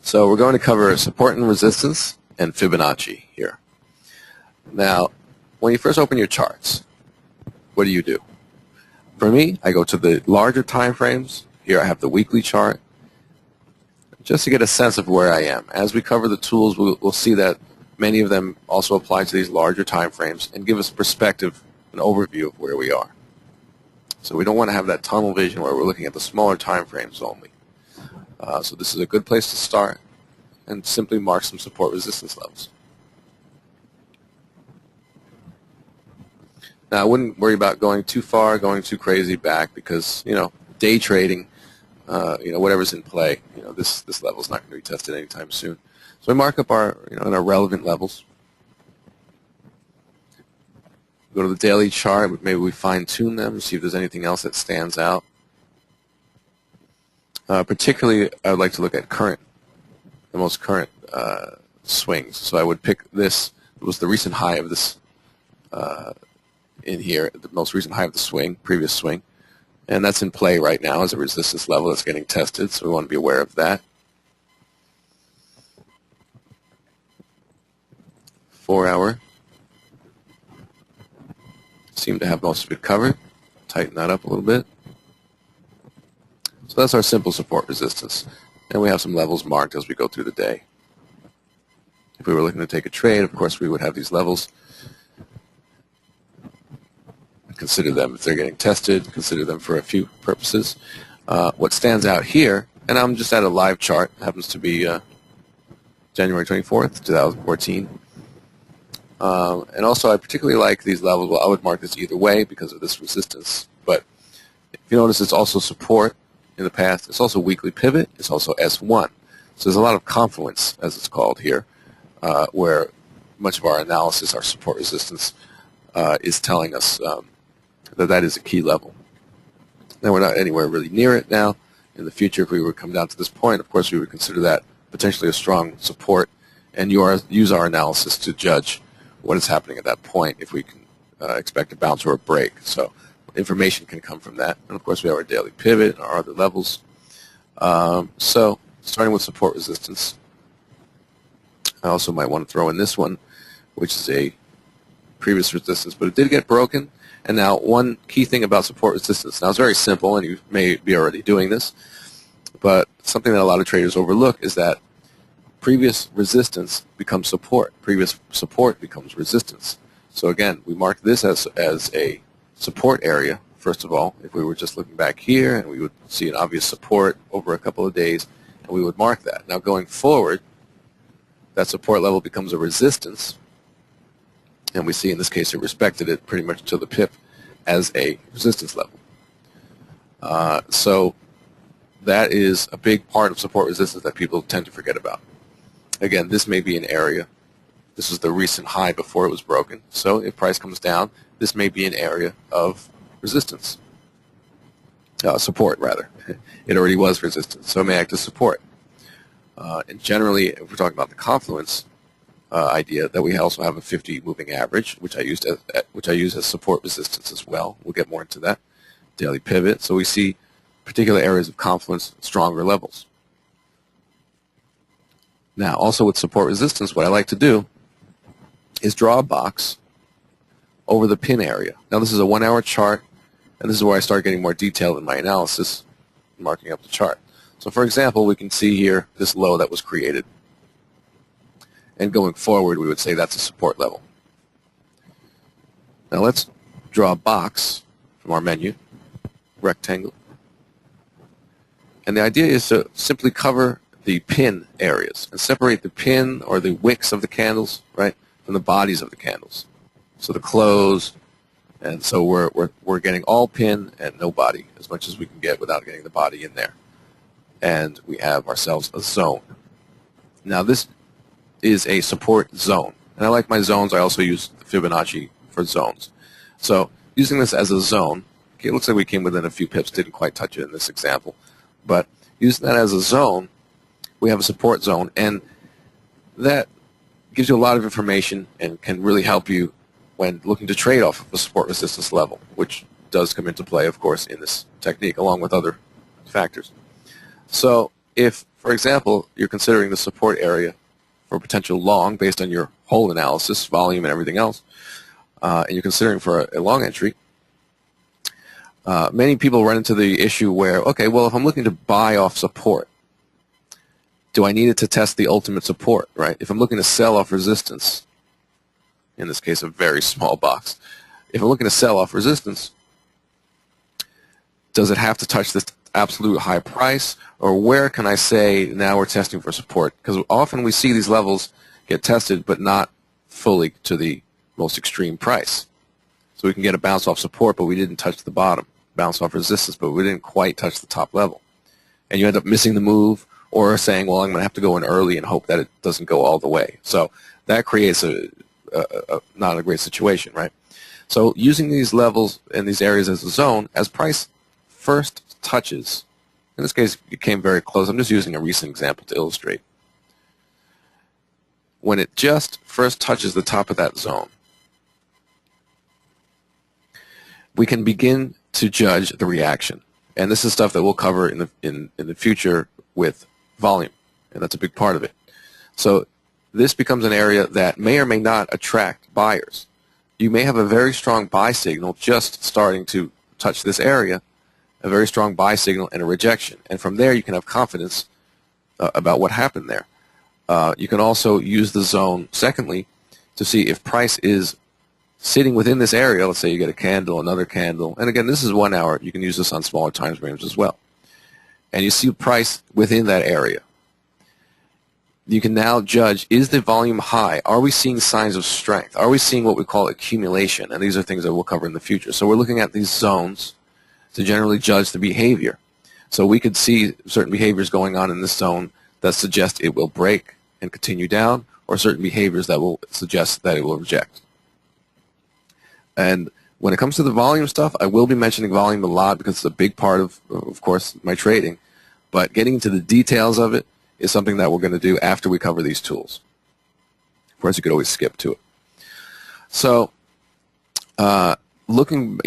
So we're going to cover support and resistance and Fibonacci here. Now, when you first open your charts, what do? For me, I go to the larger time frames. Here I have the weekly chart, just to get a sense of where I am. As we cover the tools, we'll see that many of them also apply to these larger time frames and give us perspective, an overview of where we are. So we don't want to have that tunnel vision where we're looking at the smaller time frames only. So this is a good place to start and simply mark some support resistance levels. Now I wouldn't worry about going too far, going too crazy back, because day trading, whatever's in play, this level is not going to be tested anytime soon. So we mark up our our relevant levels. Go to the daily chart. Maybe we fine-tune them, see if there's anything else that stands out. Particularly, I would like to look at the most current swings. So I would pick this. It was the recent high of this in here, the most recent high of the previous swing. And that's in play right now as a resistance level that's getting tested, so we want to be aware of that. 4 hour. Seem to have most of it covered. Tighten that up a little bit. So that's our simple support resistance. And we have some levels marked as we go through the day. If we were looking to take a trade, of course we would have these levels. Consider them if they're getting tested, consider them for a few purposes. What stands out here, and I'm just at a live chart, happens to be January 24th, 2014. And also I particularly like these levels. Well, I would mark this either way because of this resistance. But if you notice, it's also support in the past. It's also weekly pivot. It's also S1. So there's a lot of confluence, as it's called here, where much of our analysis, our support resistance, is telling us that is a key level. Now we're not anywhere really near it now. In the future, if we were to come down to this point, of course we would consider that potentially a strong support and use our analysis to judge what is happening at that point, if we can expect a bounce or a break. So information can come from that. And of course we have our daily pivot and our other levels. So starting with support resistance, I also might want to throw in this one, which is a previous resistance, but it did get broken. And now one key thing about support resistance, now it's very simple and you may be already doing this, but something that a lot of traders overlook is that previous resistance becomes support. Previous support becomes resistance. So again, we mark this as a support area, first of all. If we were just looking back here, and we would see an obvious support over a couple of days, and we would mark that. Now going forward, that support level becomes a resistance, and we see in this case it respected it pretty much to the pip as a resistance level. So that is a big part of support resistance that people tend to forget about. Again, this may be an area. This is the recent high before it was broken. So if price comes down, this may be an area of resistance. Support, rather. It already was resistance, so it may act as support. And generally, if we're talking about the confluence idea, that we also have a 50 moving average, which I use as support resistance as well. We'll get more into that. Daily pivot. So we see particular areas of confluence, stronger levels. Now, also with support resistance, what I like to do is draw a box over the pin area. Now, this is a 1 hour chart, and this is where I start getting more detailed in my analysis, marking up the chart. So, for example, we can see here this low that was created. And going forward, we would say that's a support level. Now, let's draw a box from our menu, rectangle. And the idea is to simply cover the pin areas and separate the pin or the wicks of the candles, right, from the bodies of the candles. So the close, and so we're getting all pin and no body, as much as we can get without getting the body in there. And we have ourselves a zone. Now this is a support zone, and I like my zones. I also use Fibonacci for zones. So using this as a zone, okay, it looks like we came within a few pips, didn't quite touch it in this example, but using that as a zone, we have a support zone, and that gives you a lot of information and can really help you when looking to trade off of a support resistance level, which does come into play, of course, in this technique, along with other factors. So if, for for example, you're considering the support area for potential long based on your whole analysis, volume and everything else, and you're considering for a long entry, many people run into the issue where, okay, well, if I'm looking to buy off support, do I need it to test the ultimate support, right? If I'm looking to sell off resistance, in this case a very small box, if I'm looking to sell off resistance, does it have to touch this absolute high price, or where can I say now we're testing for support? Because often we see these levels get tested but not fully to the most extreme price. So we can get a bounce off support but we didn't touch the bottom, bounce off resistance but we didn't quite touch the top level. And you end up missing the move or saying, well, I'm going to have to go in early and hope that it doesn't go all the way. So that creates not a great situation, right? So using these levels and these areas as a zone, as price first touches, in this case it came very close. I'm just using a recent example to illustrate. When it just first touches the top of that zone, we can begin to judge the reaction. And this is stuff that we'll cover in the future with volume, and that's a big part of it. So this becomes an area that may or may not attract buyers. You may have a very strong buy signal just starting to touch this area, a very strong buy signal and a rejection. And from there you can have confidence about what happened there. You can also use the zone, secondly, to see if price is sitting within this area. Let's say you get a candle, another candle, and again, this is 1 hour. You can use this on smaller time frames as well. And you see price within that area. You can now judge, is the volume high? Are we seeing signs of strength? Are we seeing what we call accumulation? And these are things that we'll cover in the future. So we're looking at these zones to generally judge the behavior. So we could see certain behaviors going on in this zone that suggest it will break and continue down, or certain behaviors that will suggest that it will reject. And when it comes to the volume stuff, I will be mentioning volume a lot because it's a big part of course, my trading. But getting into the details of it is something that we're going to do after we cover these tools. Of course, you could always skip to it. So, looking,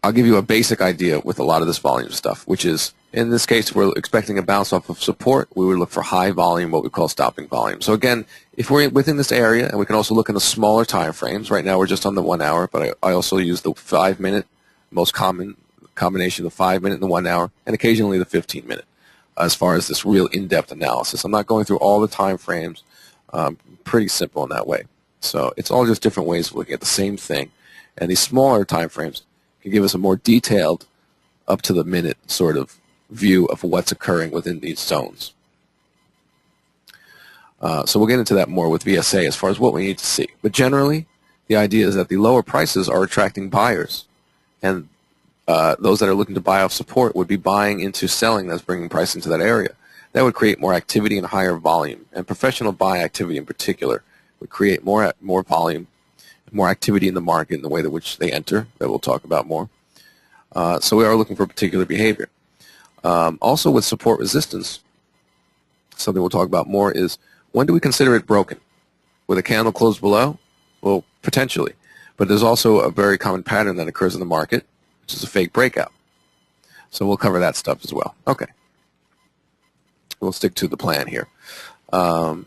I'll give you a basic idea with a lot of this volume stuff, which is, in this case, we're expecting a bounce off of support. We would look for high volume, what we call stopping volume. So again, if we're within this area, and we can also look in the smaller time frames. Right now, we're just on the 1 hour, but I also use the 5-minute, most common combination of the 5-minute and the 1 hour, and occasionally the 15-minute. As far as this real in-depth analysis, I'm not going through all the time frames. Pretty simple in that way. So it's all just different ways of looking at the same thing, and these smaller time frames can give us a more detailed, up to the minute sort of view of what's occurring within these zones. So we'll get into that more with VSA as far as what we need to see. But generally, the idea is that the lower prices are attracting buyers, and those that are looking to buy off support would be buying into selling that's bringing price into that area. That would create more activity and higher volume. And professional buy activity in particular would create more volume, more activity in the market in the way in which they enter, that we'll talk about more. So we are looking for particular behavior. Also with support resistance, something we'll talk about more is, when do we consider it broken? With a candle closed below? Well, potentially. But there's also a very common pattern that occurs in the market, which is a fake breakout. So we'll cover that stuff as well. Okay. We'll stick to the plan here. All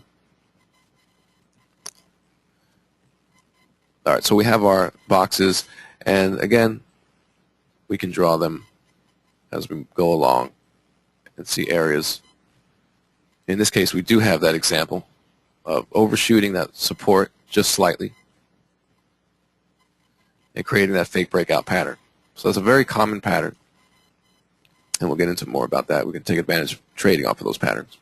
right, so we have our boxes, and again, we can draw them as we go along and see areas. In this case, we do have that example of overshooting that support just slightly and creating that fake breakout pattern. So that's a very common pattern, and we'll get into more about that. We can take advantage of trading off of those patterns.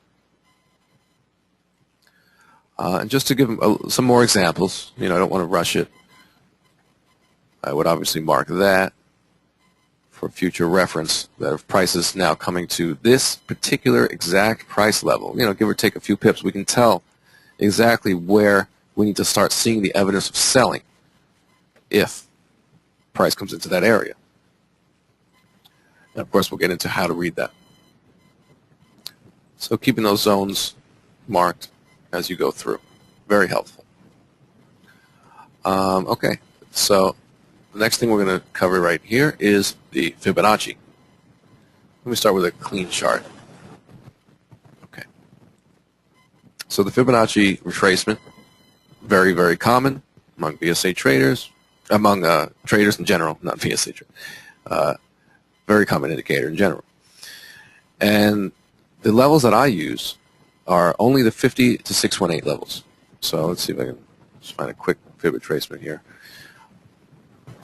And just to give some more examples, I don't want to rush it. I would obviously mark that for future reference, that if price is now coming to this particular exact price level, give or take a few pips, we can tell exactly where we need to start seeing the evidence of selling if price comes into that area. And of course, we'll get into how to read that. So keeping those zones marked as you go through, very helpful. Okay, so the next thing we're going to cover right here is the Fibonacci. Let me start with a clean chart. Okay. So the Fibonacci retracement, very, very common among VSA traders, among traders in general, not VSA traders. Very common indicator in general. And the levels that I use are only the 50 to 618 levels. So let's see if I can just find a quick fib retracement here.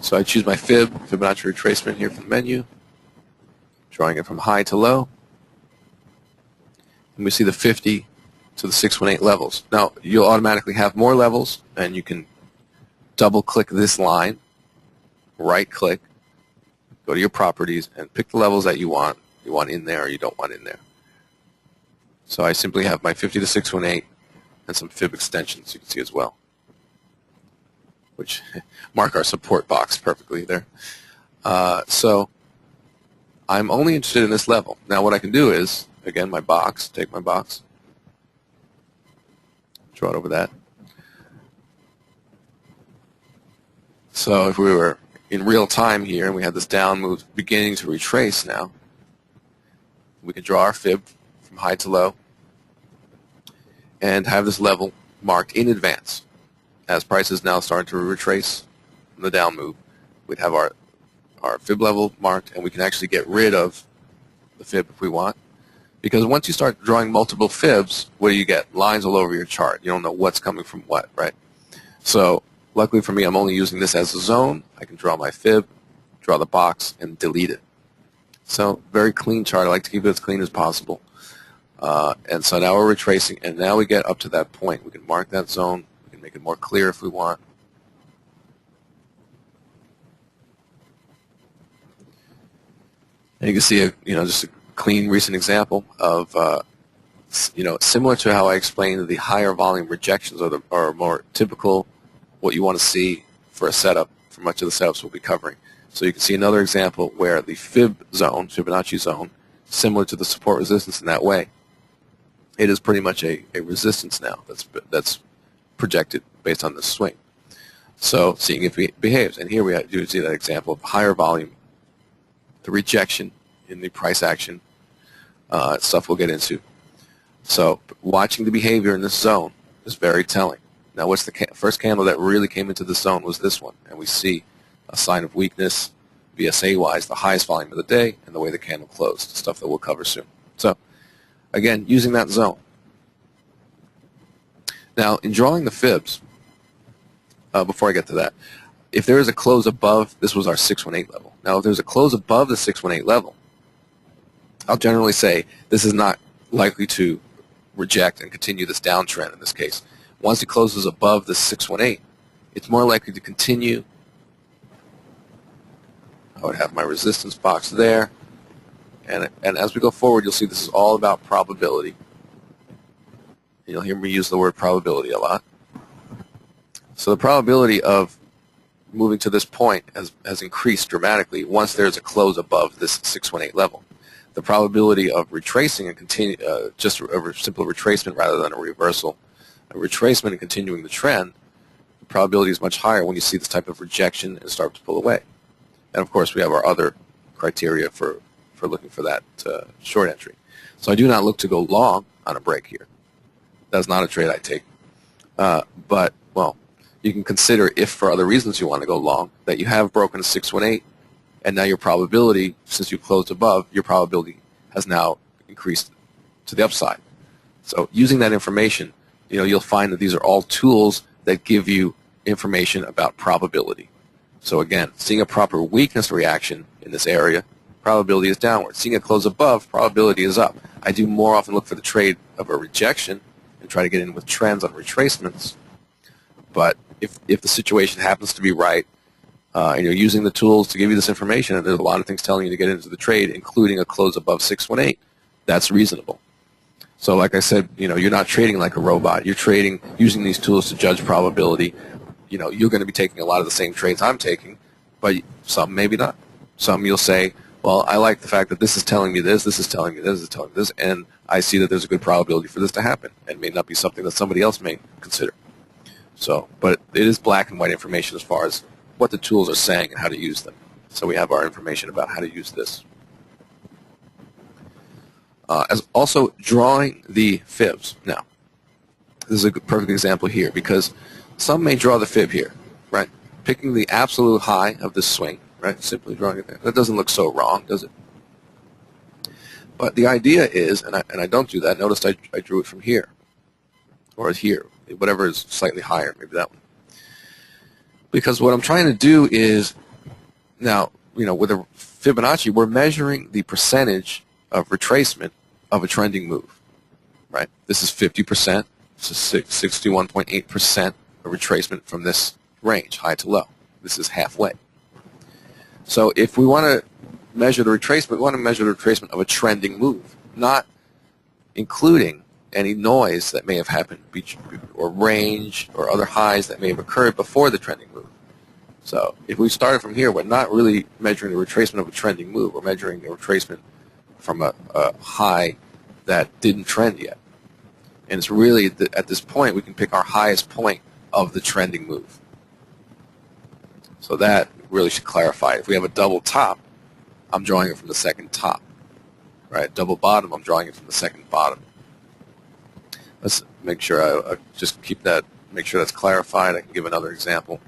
So I choose my Fibonacci retracement here from the menu, drawing it from high to low. And we see the 50 to the 618 levels. Now, you'll automatically have more levels, and you can double-click this line, right-click, go to your properties, and pick the levels that you want in there or you don't want in there. So I simply have my 50 to 618 and some fib extensions you can see as well, which mark our support box perfectly there. So I'm only interested in this level. Now what I can do is, again, my box, take my box, draw it over that. So if we were in real time here and we had this down move beginning to retrace now, we can draw our fib from high to low and have this level marked in advance. As prices now start to retrace from the down move, we'd have our fib level marked, and we can actually get rid of the fib if we want. Because once you start drawing multiple fibs, what do you get? Lines all over your chart. You don't know what's coming from what, right? So luckily for me, I'm only using this as a zone. I can draw my fib, draw the box, and delete it. So very clean chart. I like to keep it as clean as possible. And so now we're retracing, and now we get up to that point. We can mark that zone. We can make it more clear if we want. And you can see just a clean recent example of similar to how I explained the higher volume rejections are more typical what you want to see for a setup for much of the setups we'll be covering. So you can see another example where the fib zone, Fibonacci zone, similar to the support resistance in that way. It is pretty much a resistance now that's projected based on this swing. So seeing if it behaves. And here we do see that example of higher volume, the rejection in the price action, stuff we'll get into. So watching the behavior in this zone is very telling. Now what's the first candle that really came into the zone was this one. And we see a sign of weakness, VSA-wise, the highest volume of the day, and the way the candle closed, stuff that we'll cover soon. So again, using that zone. Now, in drawing the fibs, before I get to that, if there is a close above, this was our 618 level. Now, if there's a close above the 618 level, I'll generally say this is not likely to reject and continue this downtrend in this case. Once it closes above the 618, it's more likely to continue. I would have my resistance box there. And as we go forward, you'll see this is all about probability. You'll hear me use the word probability a lot. So the probability of moving to this point has increased dramatically once there's a close above this 618 level. The probability of retracing and continue, just a simple retracement rather than a reversal, a retracement and continuing the trend, the probability is much higher when you see this type of rejection and start to pull away. And of course, we have our other criteria for looking for that short entry. So I do not look to go long on a break here. That's not a trade I take. But, well, you can consider if for other reasons you want to go long, that you have broken a 618, and now your probability, since you closed above, your probability has now increased to the upside. So using that information, you'll find that these are all tools that give you information about probability. So again, seeing a proper weakness reaction in this area, probability is downward. Seeing it close above, probability is up. I do more often look for the trade of a rejection and try to get in with trends on retracements. But if the situation happens to be right, and you're using the tools to give you this information, and there's a lot of things telling you to get into the trade, including a close above 618, that's reasonable. So like I said, you're not trading like a robot. You're trading using these tools to judge probability. You're going to be taking a lot of the same trades I'm taking, but some maybe not. Some you'll say, well, I like the fact that this is telling me this is telling me this is telling me this, and I see that there's a good probability for this to happen, and may not be something that somebody else may consider. So, but it is black and white information as far as what the tools are saying and how to use them. So we have our information about how to use this. As also drawing the fibs. Now, This is a perfect example here because some may draw the fib here, right? Picking the absolute high of this swing, right? Simply drawing it there. That doesn't look so wrong, does it? But the idea is, and I don't do that. Notice I drew it from here, or here, whatever is slightly higher, maybe that one. Because what I'm trying to do is, now, with a Fibonacci, we're measuring the percentage of retracement of a trending move, right? This is 50%. This is 61.8% of retracement from this range, high to low. This is halfway. So if we want to measure the retracement, we want to measure the retracement of a trending move, not including any noise that may have happened, or range, or other highs that may have occurred before the trending move. So if we started from here, we're not really measuring the retracement of a trending move. We're measuring the retracement from a high that didn't trend yet. And it's really, at this point, we can pick our highest point of the trending move. So that really should clarify. If we have a double top, I'm drawing it from the second top. Right? Double bottom, I'm drawing it from the second bottom. Let's make sure I just keep that, make sure that's clarified. I can give another example.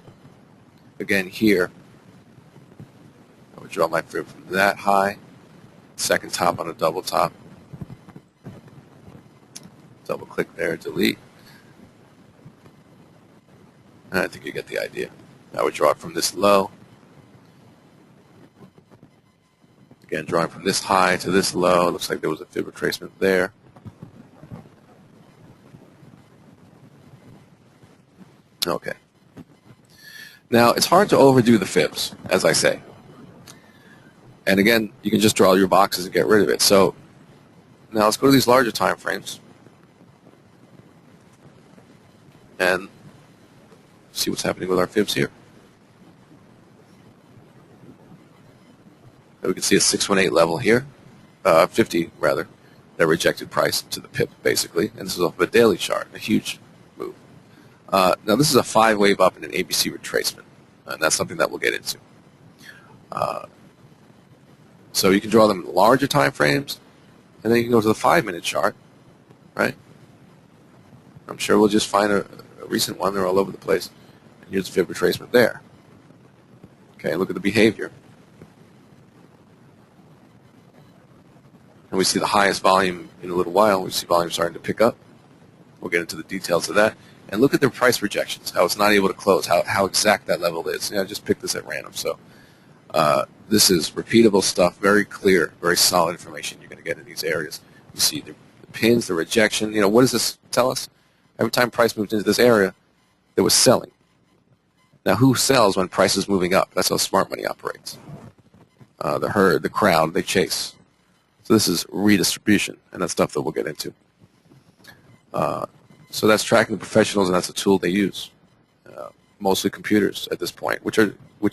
Again, here, I would draw my fib from that high, second top on a double top. Double click there, delete. And I think you get the idea. I would draw it from this low. Again, drawing from this high to this low. Looks like there was a fib retracement there. Okay. Now, it's hard to overdo the fibs, as I say. And again, you can just draw your boxes and get rid of it. So now let's go to these larger time frames and see what's happening with our fibs here. And we can see a 618 level here, 50 rather, that rejected price to the pip, basically. And this is off of a daily chart, a huge move. Now, this is a 5-wave up and an ABC retracement, and that's something that we'll get into. So you can draw them in larger time frames, and then you can go to the 5-minute chart, right? I'm sure we'll just find a recent one. They're all over the place. And here's the fib retracement there. Okay, look at the behavior. And we see the highest volume in a little while. We see volume starting to pick up. We'll get into the details of that. And look at the price rejections, how it's not able to close, how exact that level is. I just picked this at random. So this is repeatable stuff, very clear, very solid information you're going to get in these areas. You see the pins, the rejection. What does this tell us? Every time price moved into this area, there was selling. Now, who sells when price is moving up? That's how smart money operates. The herd, the crowd, they chase. So this is redistribution, and that's stuff that we'll get into. So that's tracking the professionals, and that's a tool they use. Mostly computers at this point, which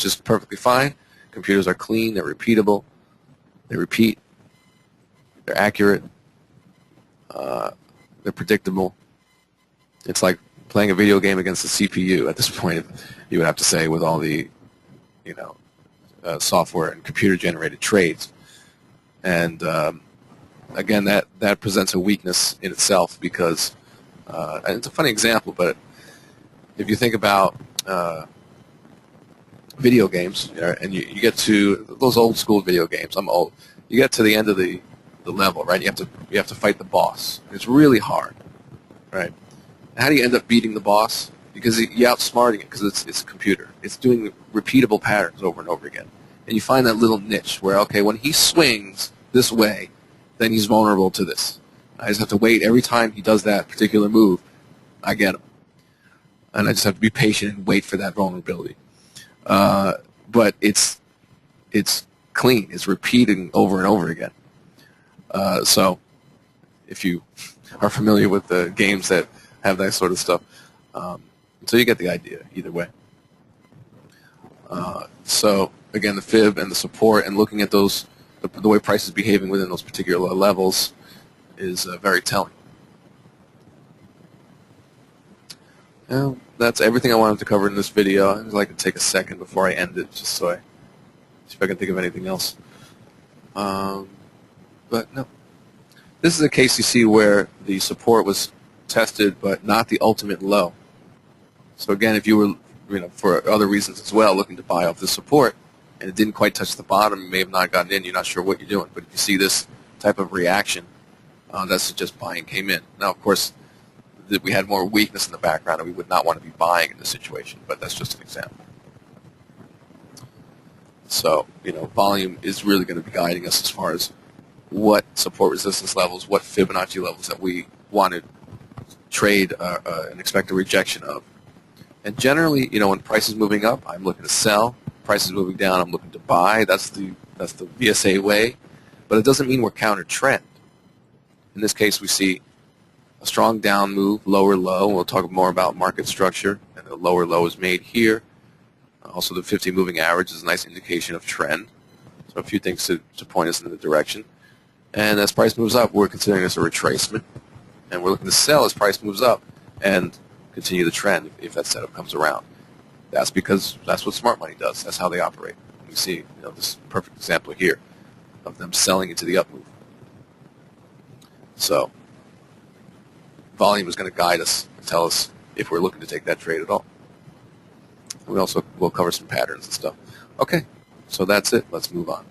is perfectly fine. Computers are clean, they're repeatable, they repeat, they're accurate, they're predictable. It's like playing a video game against the CPU at this point, you would have to say, with all the software and computer-generated trades. And again, that presents a weakness in itself because, and it's a funny example, but if you think about video games, and you get to those old school video games, I'm old, you get to the end of the level, right? You have to fight the boss. It's really hard, right? How do you end up beating the boss? Because you're outsmarting it, because it's a computer. It's doing repeatable patterns over and over again. And you find that little niche where, okay, when he swings this way, then he's vulnerable to this. I just have to wait. Every time he does that particular move, I get him. And I just have to be patient and wait for that vulnerability. But it's clean. It's repeating over and over again. So if you are familiar with the games that have that sort of stuff, so you get the idea either way. So again, the fib and the support and looking at those, the way price is behaving within those particular levels is very telling. Now, that's everything I wanted to cover in this video. I'd like to take a second before I end it, just so I see if I can think of anything else. But no. This is a case you see where the support was tested, but not the ultimate low. So again, if you were, for other reasons as well, looking to buy off the support, and it didn't quite touch the bottom, you may have not gotten in, you're not sure what you're doing. But if you see this type of reaction, that's just buying came in. Now, of course, we had more weakness in the background, and we would not want to be buying in this situation, but that's just an example. So, volume is really going to be guiding us as far as what support resistance levels, what Fibonacci levels that we want to trade and expect a rejection of. And generally, when price is moving up, I'm looking to sell. Price is moving down, I'm looking to buy. That's the VSA way. But it doesn't mean we're counter trend. In this case, we see a strong down move, lower low. We'll talk more about market structure, and the lower low is made here. Also, the 50 moving average is a nice indication of trend. So a few things to point us in the direction. And as price moves up, we're considering this a retracement. And we're looking to sell as price moves up and continue the trend if that setup comes around. That's because that's what smart money does. That's how they operate. We see this perfect example here of them selling into the up move. So volume is going to guide us and tell us if we're looking to take that trade at all. We also will cover some patterns and stuff. Okay, so that's it. Let's move on.